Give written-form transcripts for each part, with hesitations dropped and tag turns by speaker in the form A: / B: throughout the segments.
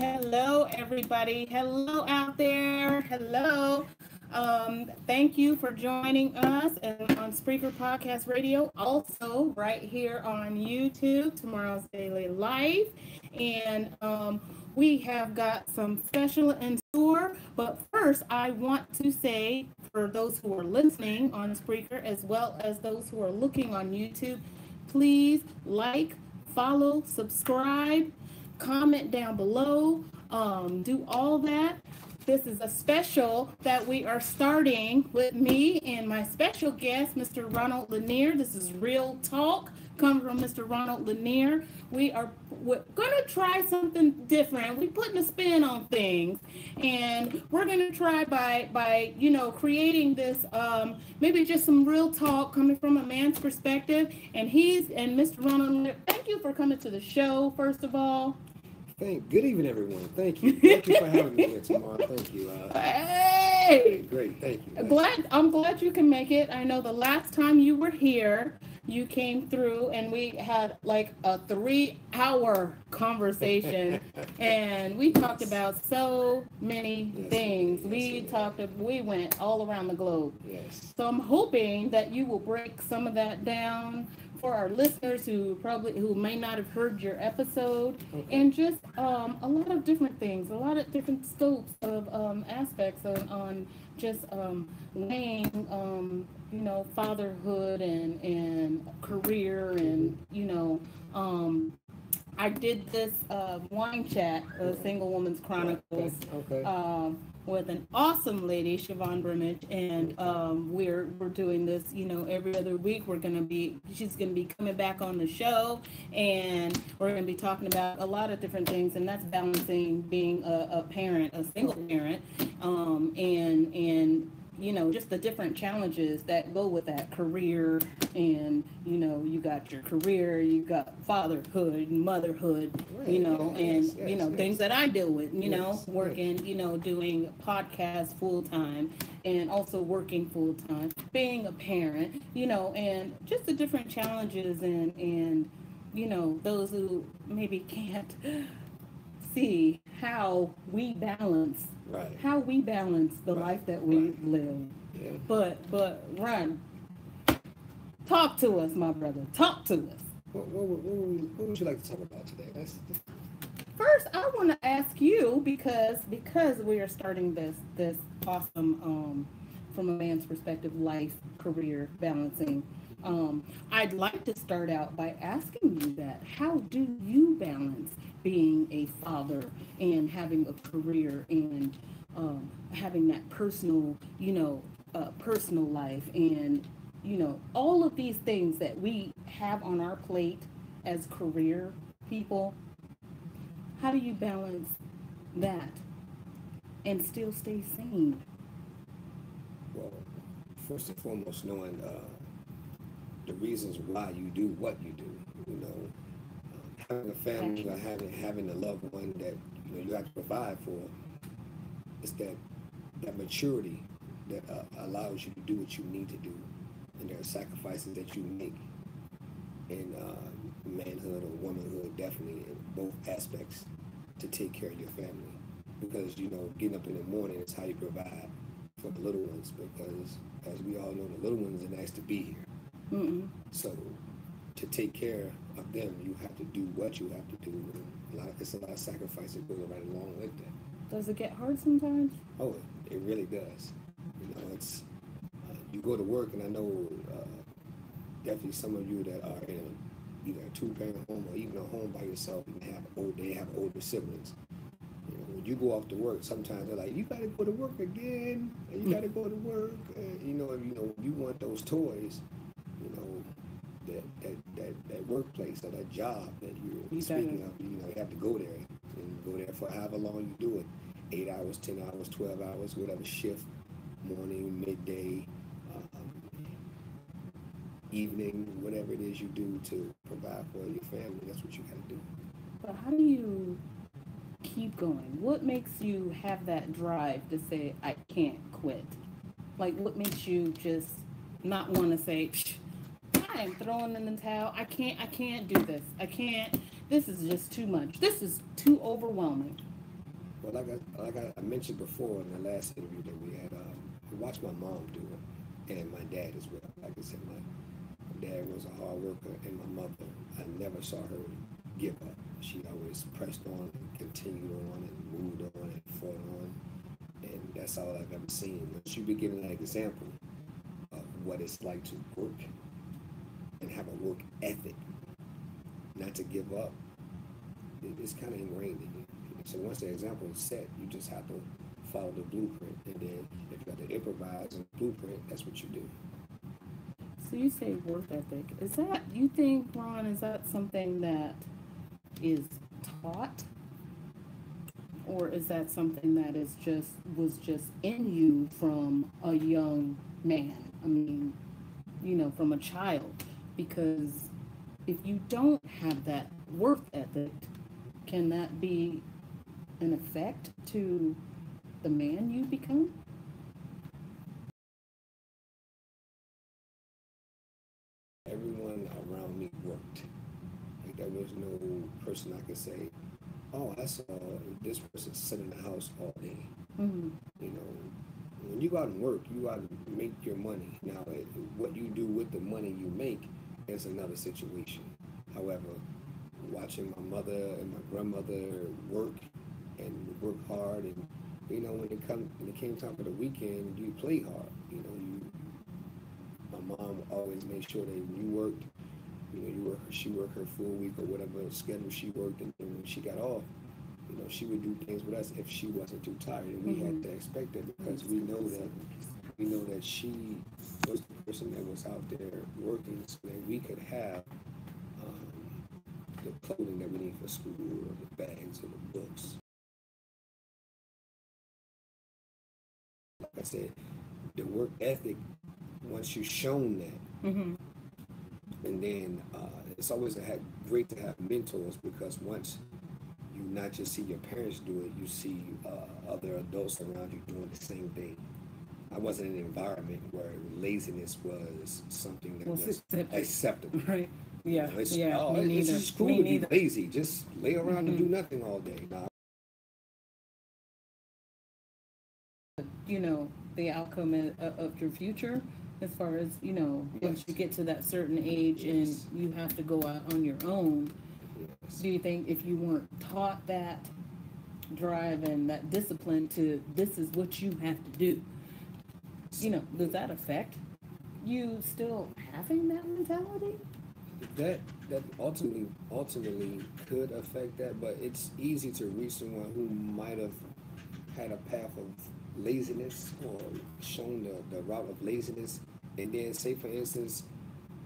A: Hello, everybody. Hello out there. Hello. Thank you for joining us and on Spreaker Podcast Radio. Also, right here on YouTube, Tomorrow's Daily Life. And we have got some special in store. But first, I want to say for those who are listening on Spreaker as well as those who are looking on YouTube, please like, follow, subscribe, comment down below, do all that. This is a special that we are starting with me and my special guest, Mr. Ronald Lanier. This is Real Talk, coming from Mr. Ronald Lanier. We're going to try something different. We're putting a spin on things, and we're going to try by creating this maybe just some real talk coming from a man's perspective. And Mr. Ronald Lanier, thank you for coming to the show, first of all.
B: Good evening, everyone. Thank you. Thank you for having me here tomorrow. Thank you.
A: Hey!
B: Great. Thank you.
A: I'm glad you can make it. I know the last time you were here, you came through and we had like a 3-hour conversation and we talked about so many things. We went all around the globe.
B: Yes.
A: So I'm hoping that you will break some of that down for our listeners who may not have heard your episode, and just a lot of different things, a lot of different scopes of aspects on just weighing fatherhood and career, and I did this wine chat, Single Woman's Chronicles, with an awesome lady, Siobhan Brimage, and we're doing this, every other week. She's gonna be coming back on the show, and we're gonna be talking about a lot of different things, and that's balancing being a parent, a single parent, and just the different challenges that go with that career. And you got your career, you got fatherhood, motherhood, things that I deal with, working, doing podcasts full time, and also working full time, being a parent, and just the different challenges, and those who maybe can't see how we balance the life that we live.
B: Yeah.
A: But Ron, talk to us, my brother. Talk to us.
B: What would you like to talk about today?
A: First, I want to ask you, because we are starting this awesome from a man's perspective, life, career balancing. I'd like to start out by asking you that. How do you balance being a father and having a career and having that personal life, and all of these things that we have on our plate as career people? How do you balance that and still stay sane?
B: Well, first and foremost, knowing the reasons why you do what you do. Having a family or having a loved one that you have to provide for. It's that maturity that allows you to do what you need to do, and there are sacrifices that you make in manhood or womanhood, definitely in both aspects, to take care of your family. Because getting up in the morning is how you provide for the little ones, because as we all know, the little ones are nice to be here.
A: Mm-mm.
B: So to take care of them, you have to do what you have to do, and it's a lot of sacrifice that goes right along with that.
A: Does it get hard sometimes?
B: Oh, it really does. It's you go to work, and I know definitely some of you that are in either a two-parent home or even a home by yourself and they have older siblings. When you go off to work, sometimes they're like, "You got to go to work again, and you got to go to work." And you want those toys, that workplace or that job that you're speaking of. You have to go there and go there for however long you do it. 8 hours, 10 hours, 12 hours, whatever shift, morning, midday, evening, whatever it is you do to provide for your family, that's what you got to do.
A: But how do you keep going? What makes you have that drive to say, I can't quit? Like, what makes you just not want to say, I am throwing in the towel. I can't do this. This is just too much. This is too overwhelming.
B: Well, I mentioned before in the last interview that we had, I watched my mom do it, and my dad as well. Like I said, my dad was a hard worker, and my mother, I never saw her give up. She always pressed on, and continued on, and moved on, and fought on, and that's all I've ever seen. But she be giving an example of what it's like to work and have a work ethic, not to give up. It's kind of ingrained in you. So once the example is set, you just have to follow the blueprint, and then if you have to improvise on the blueprint, that's what you do.
A: So you say work ethic. Is that, you think, Ron, is that something that is taught? Or is that something that was just in you from a young man? I mean, from a child. Because if you don't have that work ethic, can that be an effect to the man you become?
B: Everyone around me worked. Like there was no person I could say, oh, I saw this person sit in the house all day.
A: Mm-hmm.
B: You know, when you go out and work, you go out and make your money. Now, what you do with the money you make is another situation. However, watching my mother and my grandmother work and work hard, and when it came time for the weekend, you play hard. My mom always made sure that when you worked, she worked her full week or whatever schedule she worked, and when she got off, she would do things with us if she wasn't too tired, and we had to expect that because we know that she was the person that was out there working so that we could have the clothing that we need for school, or the bags, or the books. Like I said, the work ethic, once you're shown that,
A: Mm-hmm.
B: and then it's always great to have mentors, because once you not just see your parents do it, you see other adults around you doing the same thing. I wasn't in an environment where laziness was something that was acceptable.
A: Right. Yeah.
B: It's,
A: yeah.
B: oh,
A: Me
B: it's
A: neither.
B: just cool
A: Me
B: to
A: neither.
B: be lazy. Just lay around and do nothing all day. Nah.
A: The outcome of your future, as far as once you get to that certain age and you have to go out on your own. Do you think if you weren't taught that drive and that discipline to, this is what you have to do, does that affect you still having that mentality?
B: That ultimately could affect that, but it's easy to reach someone who might have had a path of laziness, or shown the route of laziness, and then say for instance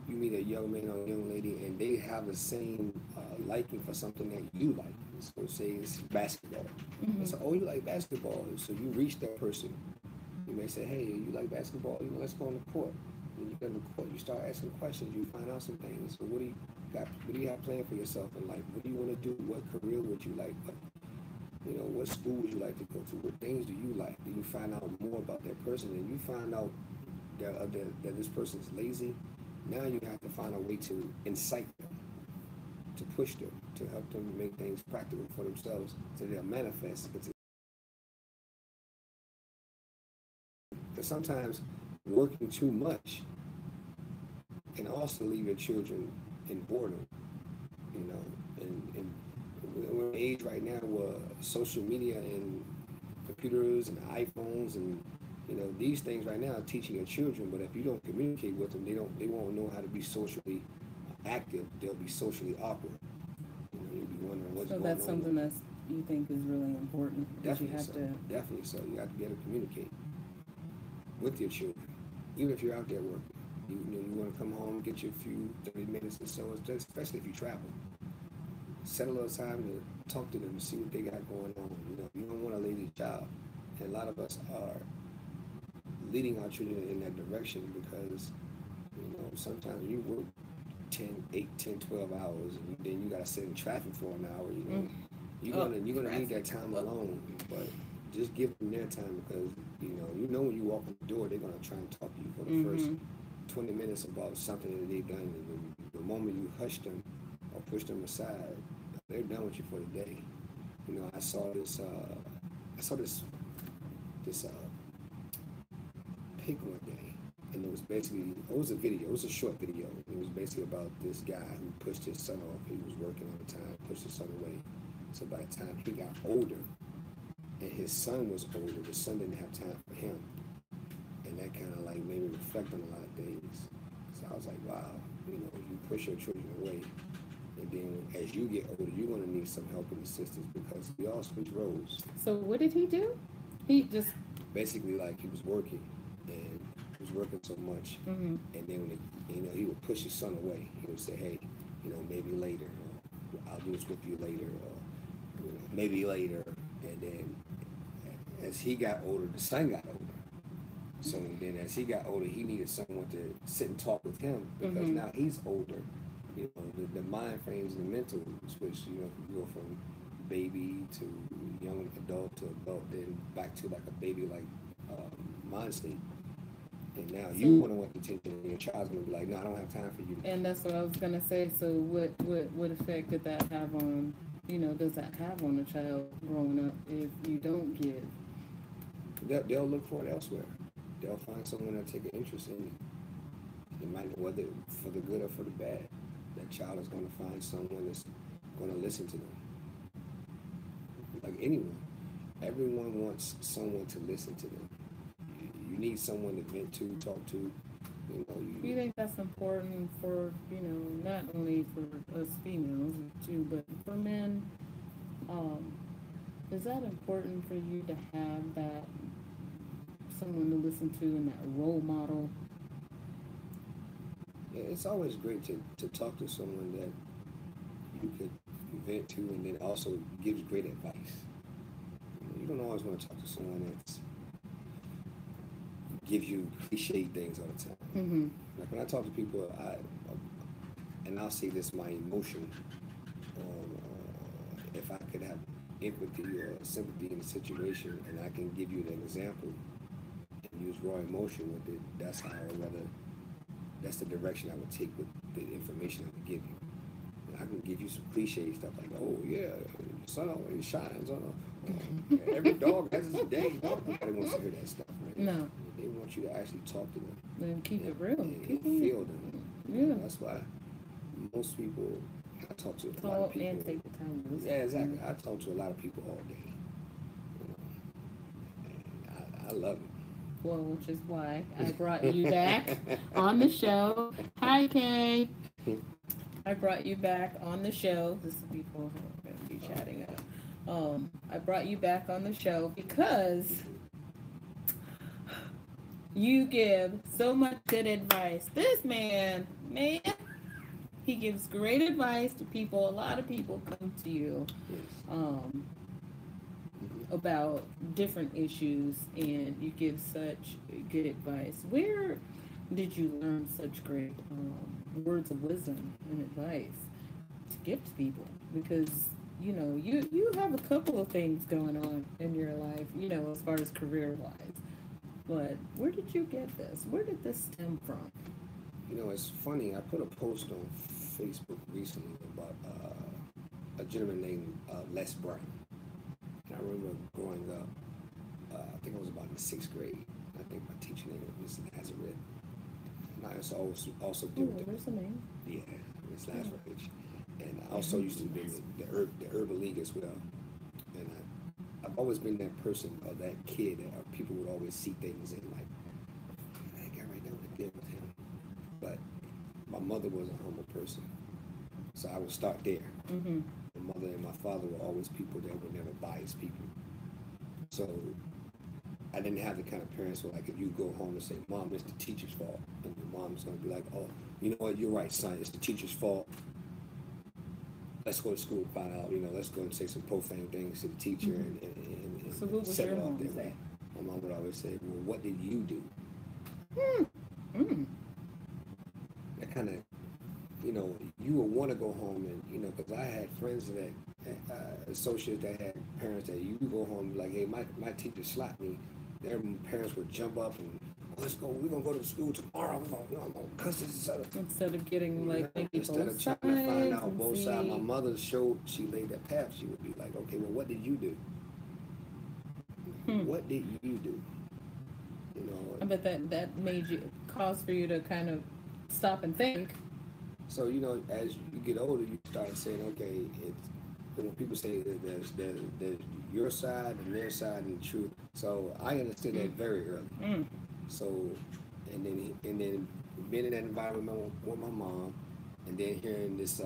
B: you meet a young man or a young lady and they have the same liking for something that you like. So say it's basketball.
A: Mm-hmm.
B: And so, oh, you like basketball, so you reach that person. You may say, hey, you like basketball, let's go on the court. When you get on the court, you start asking questions, you find out some things. So what do you have planned for yourself in life? What do you want to do? What career would you like? What school would you like to go to? What things do you like? Do you find out more about that person, and you find out that this person is lazy? Now you have to find a way to incite them, to push them, to help them make things practical for themselves, so they'll manifest. Because sometimes working too much can also leave your children in boredom, and we're in an age right now where social media and computers and iPhones and these things right now are teaching your children, but if you don't communicate with them, they won't know how to be socially active. They'll be socially awkward. You'll be wondering what's going on.
A: So that's something that you think is really important.
B: Definitely so. You have to be able to communicate with your children, even if you're out there working. You want to come home, get your few 30 minutes or so, especially if you travel. Set a little time to talk to them and see what they got going on. You don't want a lazy child. And a lot of us are leading our children in that direction, because sometimes you work 10, 12 hours, and then you got to sit in traffic for an hour. You're gonna need that time alone, but just give them their time, because when you walk in the door, they're gonna try and talk to you for the first 20 minutes about something that they've done, and the moment you hush them or push them aside, they're done with you for the day. I saw this I saw this pic one day, and it was basically, it was a video, it was a short video. It was basically about this guy who pushed his son off. He was working all the time, pushed his son away. So by the time he got older, and his son was older, the son didn't have time for him, and that kind of like made me reflect on a lot of things. So I was like, wow, you know, you push your children away, and then as you get older, you're gonna need some help and assistance because we all switch roles.
A: So what did he do? He just
B: basically like he was working, and he was working so much, and then when you know, he would push his son away. He would say, hey, you know, maybe later, or I'll do this with you later, or you know, maybe later. And then as he got older, the son got older. So then as he got older, he needed someone to sit and talk with him because now he's older. You know, the mind frames and the mental switch, you know, you go from baby to young adult to adult, then back to like a baby like mind state. And now you want to want attention, and your child's gonna be like, no, I don't have time for you.
A: And that's what I was gonna say. So what effect did that have on, you know, does that have on a child growing up if you don't give?
B: They'll look for it elsewhere. They'll find someone that'll take an interest in it. It might, whether for the good or for the bad, that child is going to find someone that's going to listen to them. Like anyone, everyone wants someone to listen to them. You need someone to vent to, talk to. You know,
A: you think that's important for, you know, not only for us females too, but for men? Is that important for you to have that someone to listen to and that role model?
B: Yeah, it's always great to talk to someone that you could vent to and then also gives great advice. You don't always want to talk to someone that's gives you cliche things all the time. Like when I talk to people, I'll say this, my emotion, if I could have empathy or sympathy in the situation and I can give you an example and use raw emotion with it, that's how I would rather, that's the direction I would take with the information I would give you. And I can give you some cliche stuff like, oh yeah, the sun always shines on every dog has its day. Nobody wants to hear that stuff, right?
A: No.
B: They want you to actually talk to them.
A: And keep it real.
B: And feel them.
A: Yeah.
B: That's why most people, I talk to a lot of people.
A: And take the time to listen.
B: Yeah, exactly. I talk to a lot of people all day. You know, and I love it.
A: Well, which is why I brought you back on the show. Hi, Kay. I brought you back on the show. This is people who are going to be chatting up. I brought you back on the show because you give so much good advice. This man, he gives great advice to people. A lot of people come to you about different issues, and you give such good advice. Where did you learn such great words of wisdom and advice to give to people? Because, you know, you have a couple of things going on in your life, you know, as far as career-wise. But where did you get this? Where did this stem from?
B: You know, it's funny. I put a post on Facebook recently about a gentleman named Les Brown. And I remember growing up, I think I was about in the 6th grade. I think my teacher name was Mr. Nazareth. And I also do
A: where's the name?
B: Yeah, Miss Lazarus. And I also used to be in the Urban League as well. And I've always been that person or that kid that people would always see things in like, that guy right there would deal with him. But my mother was a humble person. So I would start there. My mother and my father were always people that would never bias people. So I didn't have the kind of parents where, like, if you go home and say, Mom, it's the teacher's fault, and your mom's going to be like, oh, you know what, you're right, son, it's the teacher's fault. Let's go to school and find out, you know, let's go and say some profane things to the teacher and
A: so what was
B: set
A: your
B: it off
A: mom
B: their
A: say?
B: way. My mom would always say, well, what did you do? That kind of, you know, you would want to go home and, you know, because I had friends that, associates that had parents that you go home and be like, hey, my teacher slapped me. Their parents would jump up and, let's go, we're going to go to school tomorrow. I'm going to cuss this other.
A: Instead of getting, like, maybe
B: Instead
A: both
B: of trying to find out
A: and
B: both sides,
A: see.
B: my mother she laid that path. She would be like, okay, well, what did you do? What did you do? You know.
A: I bet that made you cause for you to kind of stop and think.
B: So as you get older, you start saying, okay, it's when people say that there's your side and their side and the truth. So I understood that very early. So, and then being in that environment with my mom, and then hearing this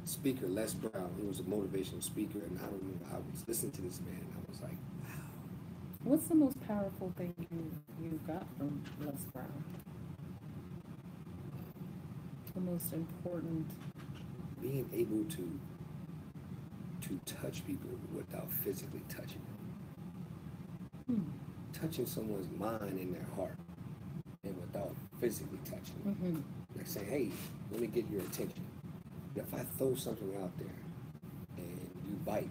B: speaker, Les Brown, he was a motivational speaker, and I remember I was listening to this man, and I was like, wow.
A: What's the most powerful thing you got from Les Brown? The most important.
B: Being able to touch people without physically touching them. Touching someone's mind and their heart, and without physically touching them. Like saying, hey, let me get your attention. If I throw something out there and you bite,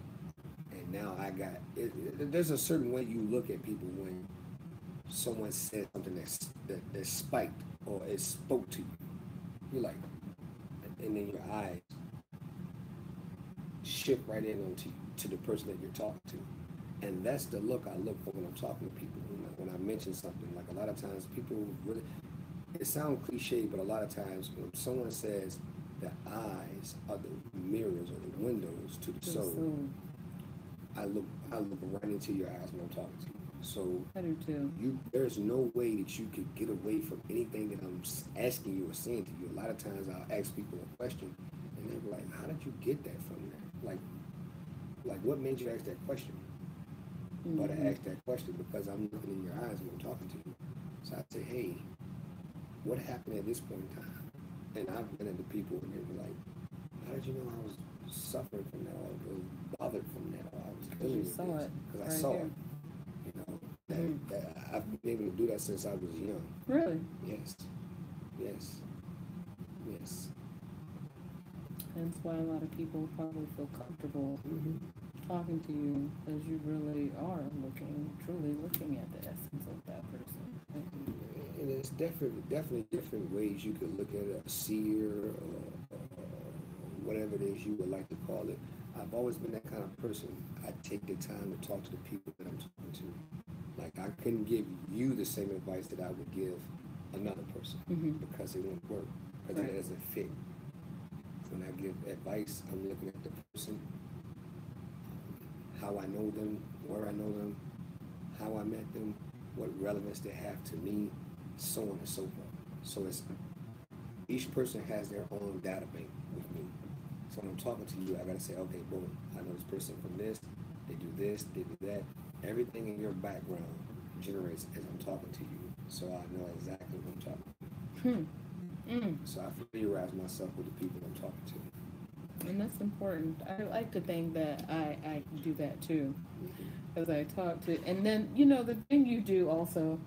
B: and now I got it, there's a certain way you look at people when someone says something that spiked or it spoke to you. You're like, and then your eyes shift right in onto to the person that you're talking to. And that's the look I look for when I'm talking to people. When I mention something, like a lot of times people really, it sounds cliche, but a lot of times when someone says the eyes are the mirrors or the windows to the soul, I look right into your eyes when I'm talking to you. So
A: I do too.
B: There's no way that you could get away from anything that I'm asking you or saying to you. A lot of times I'll ask people a question, and they're like, "How did you get that from there? Like what made you ask that question?" But I ask that question because I'm looking in your eyes when I'm talking to you. So I say, "Hey, what happened at this point in time?" And I've been into people, and they were like, "How did you know I was suffering from that, or was bothered from that, or I was dealing with this?" Because I saw it. You know, that I've been able to do that since I was young.
A: Really?
B: Yes. Yes. Yes.
A: That's why a lot of people probably feel comfortable talking to you, as you really are truly looking at the essence of that person.
B: And it's definitely different ways you could look at a seer or whatever it is you would like to call it. I've always been that kind of person. I take the time to talk to the people that I'm talking to. Like I couldn't give you the same advice that I would give another person because it won't work, because it doesn't fit. When I give advice, I'm looking at the person, how I know them, where I know them, how I met them, what relevance they have to me, so on and so forth. So each person has their own data bank with me. So when I'm talking to you, I gotta say, okay, boom, I know this person from this, they do that. Everything in your background generates as I'm talking to you. So I know exactly what I'm talking to. So I familiarize myself with the people I'm talking to.
A: And that's important. I like to think that I do that too. As I talk to, and then the thing you do also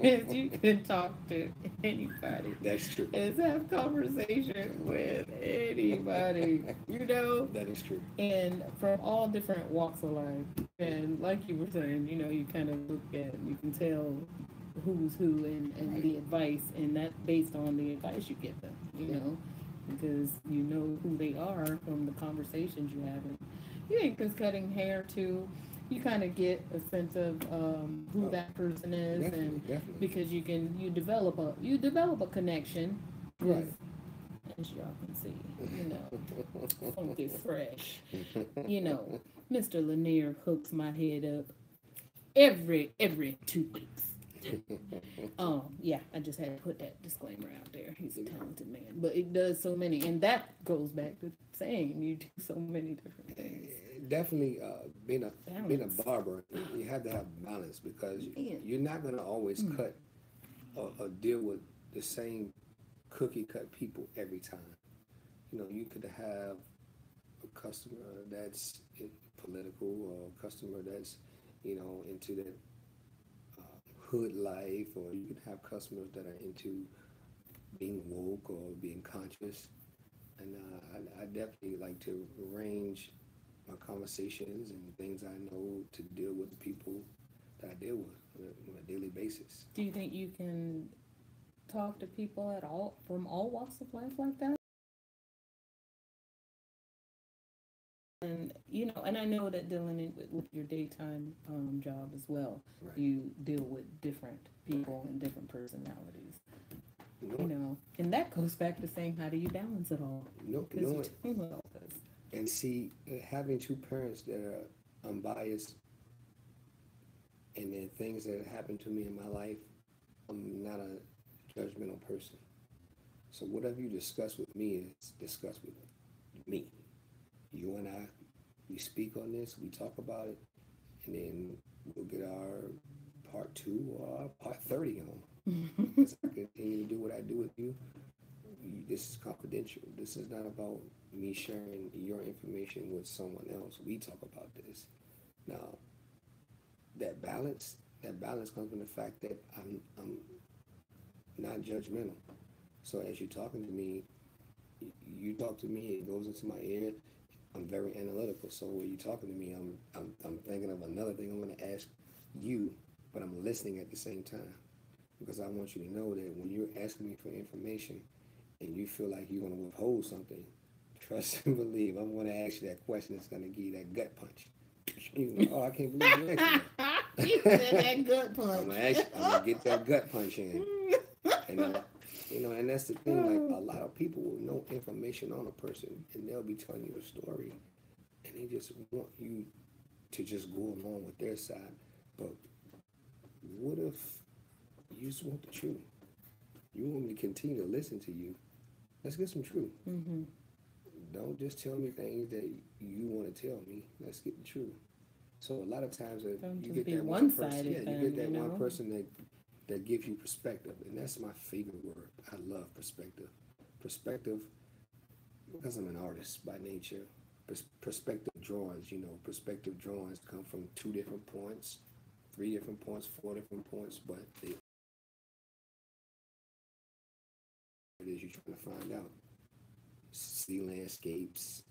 A: is you can talk to anybody.
B: That's true.
A: Is have conversation with anybody.
B: That is true.
A: And from all different walks of life. And like you were saying, you kind of look at, you can tell who's who and the advice, and that's based on the advice you give them. Because you know who they are from the conversations you have. And you think this cutting hair too. You kind of get a sense of who that person is,
B: definitely.
A: because you develop a connection,
B: right?
A: As y'all can see, funky fresh. Mr. Lanier hooks my head up every 2 weeks. Yeah, I just had to put that disclaimer out there. He's a talented man, but it does so many, and that goes back to saying you do so many different things.
B: Definitely, being a barber, you have to have balance, because you're not going to always cut or deal with the same cookie cut people every time. You could have a customer that's political, or a customer that's into that hood life, or you can have customers that are into being woke or being conscious. And I definitely like to arrange my conversations and things I know to deal with the people that I deal with on a daily basis.
A: Do you think you can talk to people at all from all walks of life like that? and and I know that dealing with your daytime job as well,
B: Right.
A: you deal with different people and different personalities.
B: You know,
A: And that goes back to saying, how do you balance it all? Because
B: you
A: you
B: know,
A: too well does.
B: and see, having two parents that are unbiased, and then things that happen to me in my life, I'm not a judgmental person. So whatever you discuss with me is discussed with me. You and I, we speak on this, we talk about it, and then we'll get our part two or our part 30 on. As I continue to do what I do with you, this is confidential. This is not about me sharing your information with someone else. We talk about this. Now, that balance comes from the fact that I'm not judgmental. So as you're talking to me, you talk to me, it goes into my ear. I'm very analytical. So when you're talking to me, I'm thinking of another thing I'm going to ask you, but I'm listening at the same time because I want you to know that when you're asking me for information and you feel like you're going to withhold something, trust and believe I'm going to ask you that question that's going to give you that gut punch. Oh, I can't believe you asked me that.
A: You said that gut punch.
B: I'm gonna get that gut punch in, and and that's the thing. Like a lot of people will know information on a person, and they'll be telling you a story, and they just want you to just go along with their side. But what if you just want the truth? You want me to continue to listen to you? Let's get some truth.
A: Mm-hmm.
B: Don't just tell me things that you want to tell me. Let's get the truth. So a lot of times you get that one person, you get that one person that gives you perspective, and that's my favorite word. I love perspective. Perspective, because I'm an artist by nature. Perspective drawings, perspective drawings come from 2 different points, 3 different points, 4 different points, but it is you're trying to find out. See landscapes,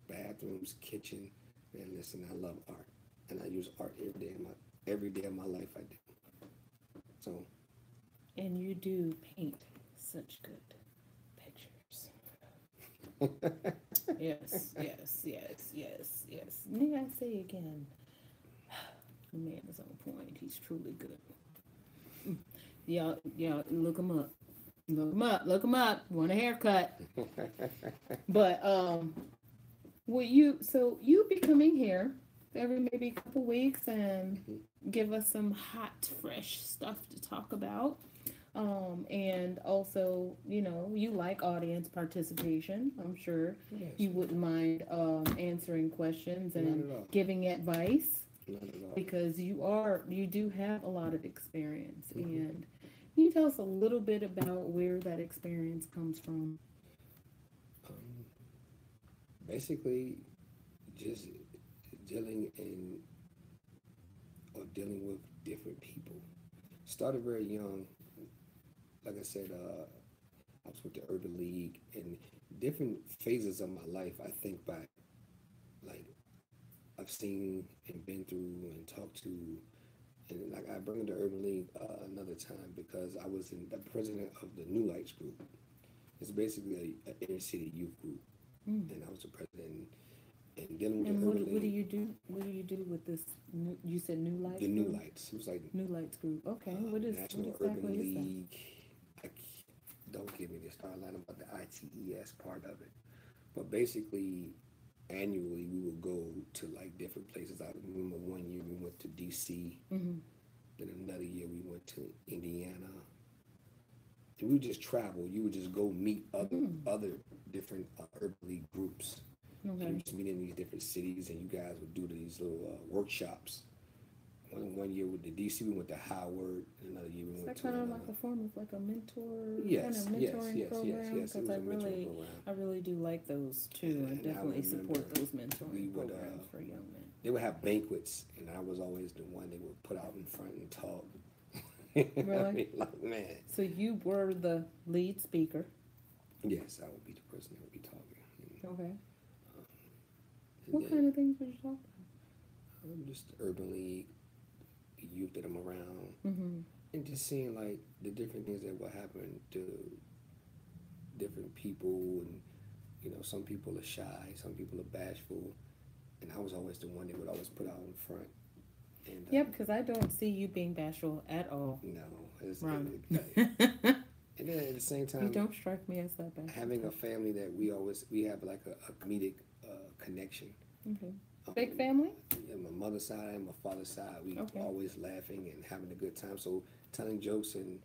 B: bathrooms, kitchen, and listen, I love art. And I use art every day of my life. I do. So.
A: And you do paint such good pictures. Yes, yes, yes, yes, yes. May I say again, the man is on point. He's truly good. Y'all, look him up. Look him up. Look him up. Want a haircut? But so you be coming here every maybe couple weeks and give us some hot, fresh stuff to talk about. And also, you like audience participation. I'm sure
B: Yes.
A: you wouldn't mind answering questions
B: Not
A: and
B: at all.
A: giving advice
B: Not at all.
A: because you do have a lot of experience. And can you tell us a little bit about where that experience comes from?
B: Basically, just dealing in or dealing with different people. Started very young. Like I said, I was with the Urban League, and different phases of my life. I think back, like I've seen and been through and talked to, and like I bring the Urban League another time because I was the president of the New Lights group. It's basically an inner city youth group, and I was the president. And dealing with
A: And
B: the Urban League.
A: what do you do? What do you do with this? You said New Lights.
B: The New Lights. It was like
A: New Lights group. Okay, what
B: National
A: exactly
B: Urban
A: is
B: League. Don't give me this line about the ITES part of it, but basically, annually we would go to like different places. I remember one year we went to DC.
A: Mm-hmm.
B: Then another year we went to Indiana. And we would just travel. You would just go meet other different Urban League groups.
A: Okay.
B: You just meet in these different cities, and you guys would do these little workshops. One year with the DC, we went to Howard. Another year we went to.
A: Kind of like a form of like a mentor,
B: yes,
A: kind of mentoring program.
B: Yes. It was a mentoring program.
A: I really do like those too.
B: And
A: I definitely support those mentoring
B: would,
A: programs for young men.
B: They would have banquets, and I was always the one they would put out in front and talk.
A: Really?
B: I mean, like, man.
A: So you were the lead speaker.
B: Yes, I would be the person that would be talking.
A: Okay. What kind of things would you talk about?
B: Just the Urban League, the youth that I'm around, and just seeing like the different things that will happen to different people, and some people are shy, some people are bashful, and I was always the one they would always put out in front. And
A: Yep, because I don't see you being bashful at all.
B: no,
A: Ronald.
B: and then at the same
A: You
B: time,
A: don't strike me as that bashful.
B: having a family that we have like a comedic connection.
A: Okay. Big family?
B: Yeah, my mother's side and my father's side, we
A: Okay.
B: always laughing and having a good time. So telling jokes and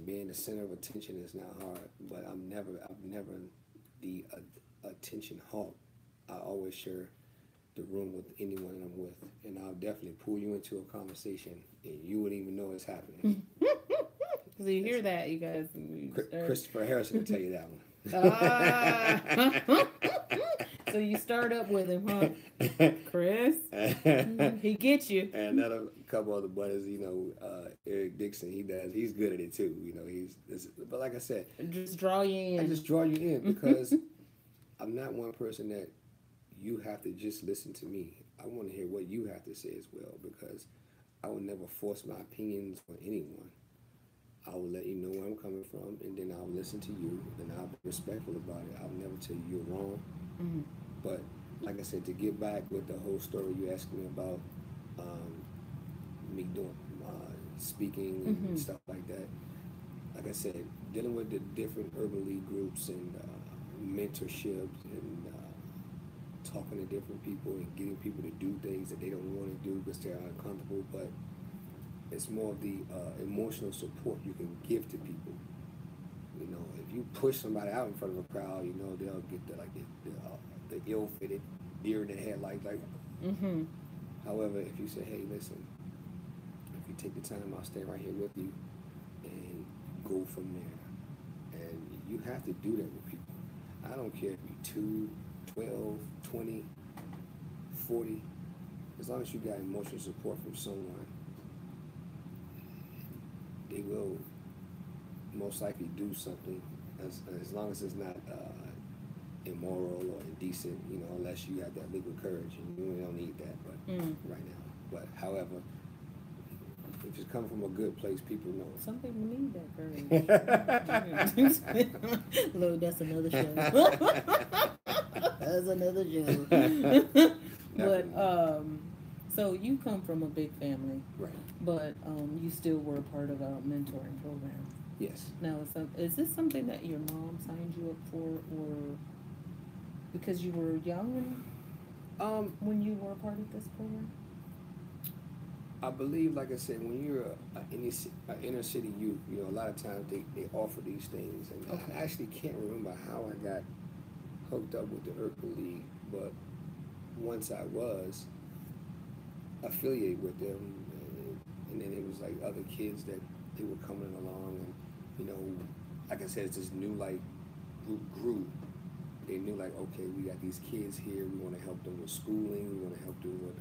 B: being the center of attention is not hard. But I've never the attention hawk. I always share the room with anyone I'm with, and I'll definitely pull you into a conversation, and you wouldn't even know it's happening.
A: So you hear that, you guys?
B: Christopher Harrison will tell you that one.
A: Ah. So you start up with him, huh, Chris? He gets you.
B: And another couple other buddies, Eric Dixon, he's good at it too. But like I said,
A: Just draw you in.
B: I just draw you in because I'm not one person that you have to just listen to me. I want to hear what you have to say as well, because I will never force my opinions on anyone. I will let you know where I'm coming from, and then I'll listen to you, and I'll be respectful about it. I'll never tell you you're wrong.
A: Mm-hmm.
B: But like I said, to get back with the whole story you asked me about, me doing speaking and stuff like that. Like I said, dealing with the different urban league groups and mentorships and talking to different people and getting people to do things that they don't want to do because they're uncomfortable. But it's more of the emotional support you can give to people. If you push somebody out in front of a crowd, they'll get the ill-fitted deer in the headlights. However, if you say, hey, listen, if you take the time, I'll stay right here with you, and go from there. And you have to do that with people. I don't care if you're 2, 12, 20, 40. As long as you got emotional support from someone, they will most likely do something, as long as it's not immoral or indecent, unless you have that legal courage, and you don't need that right now. But however, if it's coming from a good place, people know.
A: Some people need that courage. Lord, that's another show. That's another show. But so you come from a big family,
B: right?
A: But you still were a part of a mentoring program.
B: Yes.
A: Now, is this something that your mom signed you up for, or because you were young when you were a part of this program?
B: I believe, like I said, when you're an inner city youth, a lot of times they offer these things, and okay. I actually can't remember how I got hooked up with the Urban League, but once I was affiliated with them, and then it was like other kids that they were coming along, and like I said, it's this new group grew. They knew okay, we got these kids here. We want to help them with schooling. We want to help them with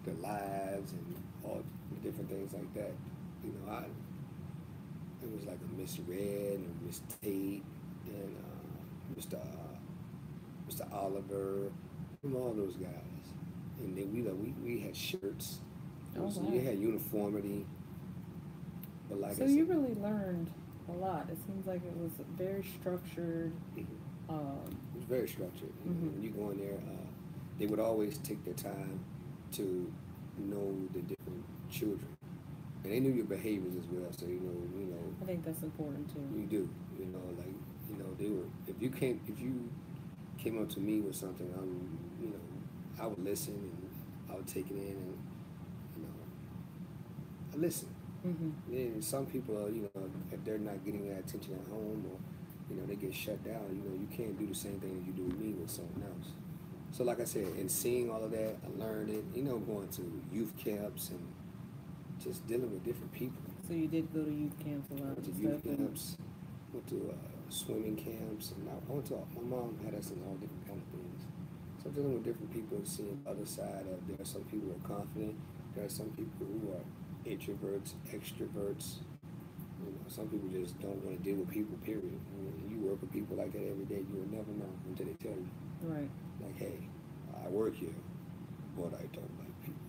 B: their lives and all different things like that. It was like a Miss Red and Miss Tate and Mr. Oliver, and all those guys. And then we had shirts.
A: Wow.
B: We had uniformity. But like
A: so you really learned a lot. It seems like it was very structured.
B: It was very structured. When you go in there, they would always take their time to know the different children, and they knew your behaviors as well. So
A: I think that's important too.
B: You do. They were. If you came up to me with something, I would listen and I would take it in, and I listen. Then some people, if they're not getting that attention at home, or they get shut down, you can't do the same thing that you do with me with someone else. So like I said, in seeing all of that, I learned it, going to youth camps and just dealing with different people.
A: So you did go to youth camps a lot.
B: Went to youth camps, went to swimming camps, and my mom had us in all different kind of things. So dealing with different people and seeing the other side of, there are some people who are confident, there are some people who are introverts, extroverts. Some people just don't want to deal with people, period. You work with people like that every day, you will never know until they tell you.
A: Right.
B: Like, hey, I work here, but I don't like people.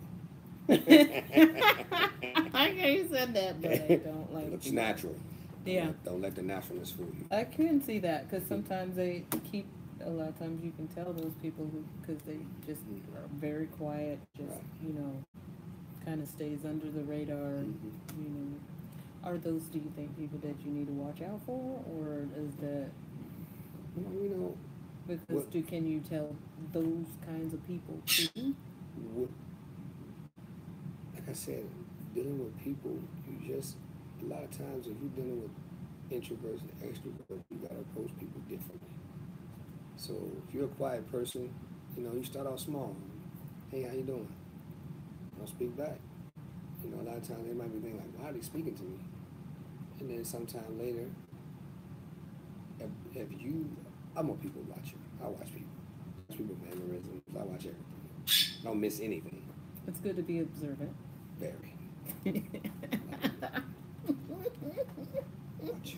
A: I know you said that, but I don't like
B: It's
A: people.
B: natural.
A: Yeah.
B: Don't let the naturalness fool you.
A: I can see that, because sometimes they keep a lot of times you can tell those people who, because they just are very quiet, just,
B: Right.
A: kind of stays under the radar, you know. Are those, do you think, people that you need to watch out for, or is that
B: Well, you know,
A: because can you tell those kinds of people too?
B: what, like I said, dealing with people, you just, a lot of times if you're dealing with introverts and extroverts, you gotta approach people differently. So if you're a quiet person, you start off small. Hey, how you doing? Don't speak back. A lot of times they might be thinking like, why are they speaking to me? And then sometime later, if you, I'm a people watcher. I watch people. I watch people mannerisms. I watch everything. Don't miss anything.
A: It's good to be observant.
B: Very. Watch.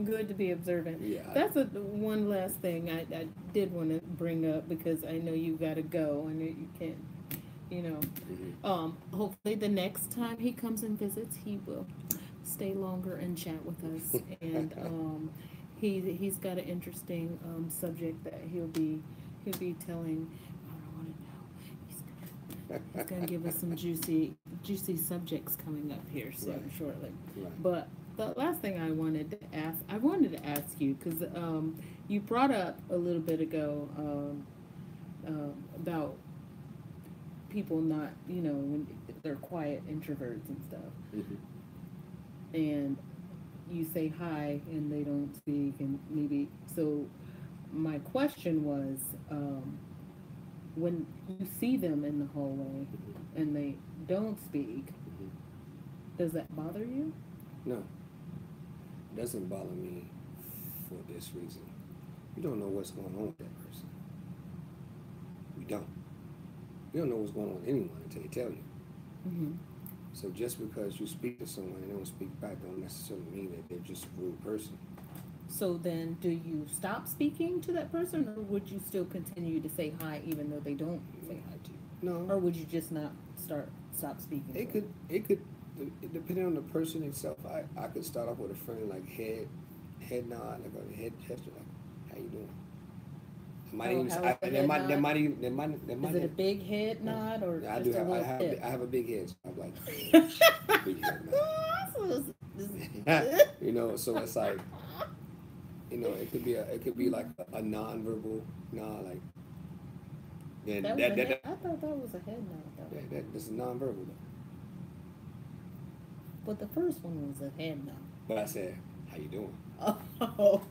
A: Good to be observant.
B: Yeah.
A: That's one last thing I did want to bring up because I know you got to go and you can't, hopefully the next time he comes and visits, he will stay longer and chat with us. And he's got an interesting subject that he'll be telling. I don't want to know. He's gonna give us some juicy subjects coming up here shortly.
B: Right.
A: But the last thing I wanted to ask you because you brought up a little bit ago about people not, when they're quiet introverts and stuff, and you say hi and they don't speak, and maybe so. My question was, when you see them in the hallway and they don't speak, does that bother you?
B: No, it doesn't bother me for this reason. You don't know what's going on with that person. You don't. You don't know what's going on with anyone until they tell you. So just because you speak to someone and they don't speak back don't necessarily mean that they're just a rude person.
A: So then, do you stop speaking to that person, or would you still continue to say hi even though they don't say hi to you?
B: No.
A: Or would you just not stop speaking?
B: It could, depending on the person itself. I could start off with a friend like head nod, like a head gesture, like how you doing.
A: Is it a big head nod or
B: I
A: just
B: do
A: a
B: have.
A: little
B: I have a big head. So I'm like big head nod. So it's like. It could be like a non-verbal nod, like.
A: I thought that was a head nod, though.
B: That's non-verbal, though.
A: But the first one was a head nod.
B: But I said, "How you doing?"
A: Oh.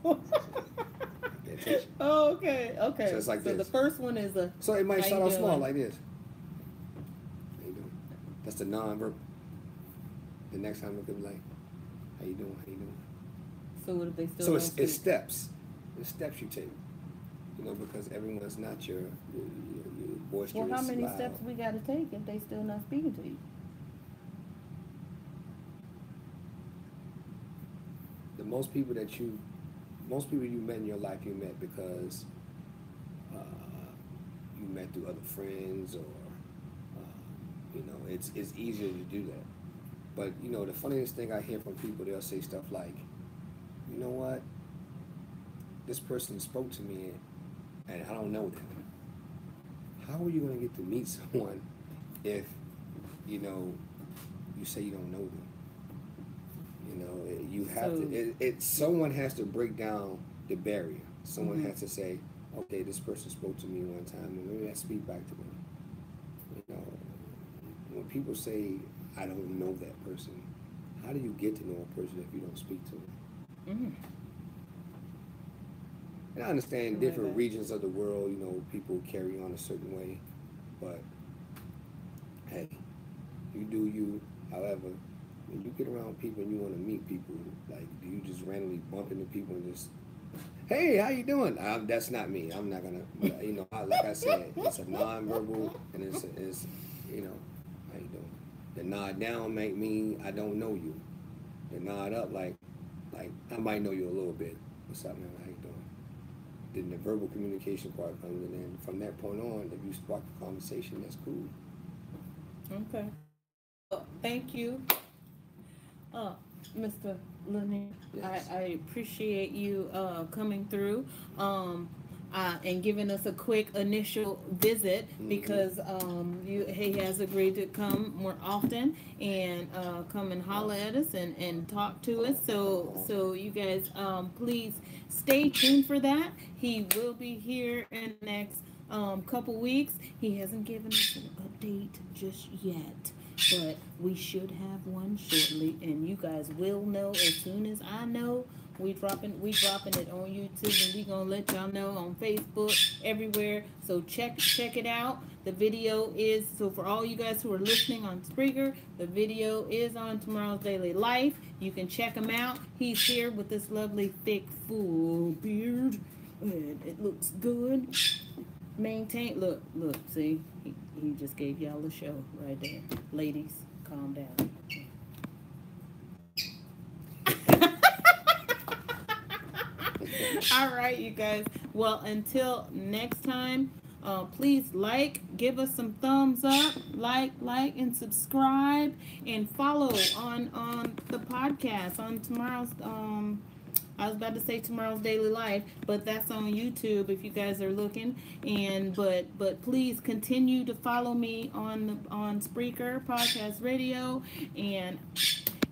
B: Pay attention.
A: Oh, okay.
B: So it's like this.
A: The first one is a.
B: So it might start off small,
A: doing?
B: like this. How you doing? That's the non-verbal. The next time it could be like, "How you doing? How you doing?"
A: So what if they still?
B: So it's steps. It's steps you take. Because everyone's not your boisterous.
A: Well, how many
B: loud.
A: steps we got to take if they still not speaking to you?
B: Most people you met in your life, you met because you met through other friends, or it's easier to do that. But the funniest thing I hear from people, they'll say stuff like, "You know what? This person spoke to me, and I don't know them." How are you going to get to meet someone if you say you don't know them? You have to. Someone has to break down the barrier. Someone has to say, "Okay, this person spoke to me one time, and maybe I speak back to them." When people say, "I don't know that person," how do you get to know a person if you don't speak to them? And I understand different regions of the world, people carry on a certain way, but hey, you do you. However, when you get around people and you want to meet people, like, do you just randomly bump into people and just, "Hey, how you doing?" That's not me. I'm not gonna, like I said, it's a non-verbal, and it's how you doing. The nod down might mean I don't know you. The nod up, like I might know you a little bit. "What's up, man? How you doing?" Then the verbal communication part comes, and then from that point on, if you spark a conversation, that's cool.
A: Okay. Well, thank you, Mr. Lanier. Yes. I appreciate you coming through. and giving us a quick initial visit because he has agreed to come more often and come and holler at us and talk to us. So you guys, please stay tuned for that. He will be here in the next couple weeks. He hasn't given us an update just yet, but we should have one shortly, and you guys will know as soon as I know. We dropping it on YouTube, and we gonna let y'all know on Facebook, everywhere. So check it out. The video is, so for all you guys who are listening on Spreaker, the video is on Tomorrow's Daily Life. You can check him out. He's here with this lovely thick full beard, and it looks good. Maintain. Look. See, he just gave y'all a show right there. Ladies, calm down. All right, you guys. Well, until next time, please give us some thumbs up, like, and subscribe, and follow on the podcast on tomorrow's. I was about to say Tomorrow's Daily Life, but that's on YouTube if you guys are looking. And but please continue to follow me on Spreaker Podcast Radio. And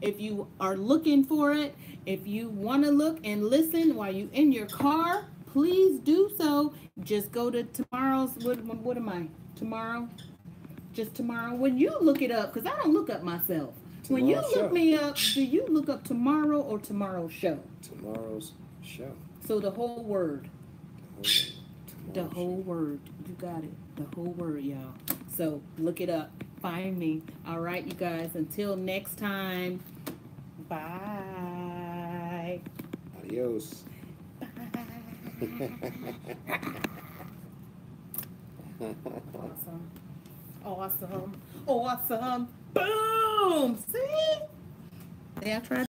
A: if you are looking for it, if you want to look and listen while you in your car, please do so. Just go to tomorrow's. What am I? Tomorrow? Just tomorrow. When you look it up, because I don't look up myself. When you look me up, do you look up tomorrow or tomorrow's show?
B: Tomorrow's show.
A: So the whole word.
B: The
A: whole word. You got it. The whole word, y'all. So look it up. Find me. All right, you guys. Until next time. Bye.
B: Adios.
A: Awesome. Boom. See? They tried.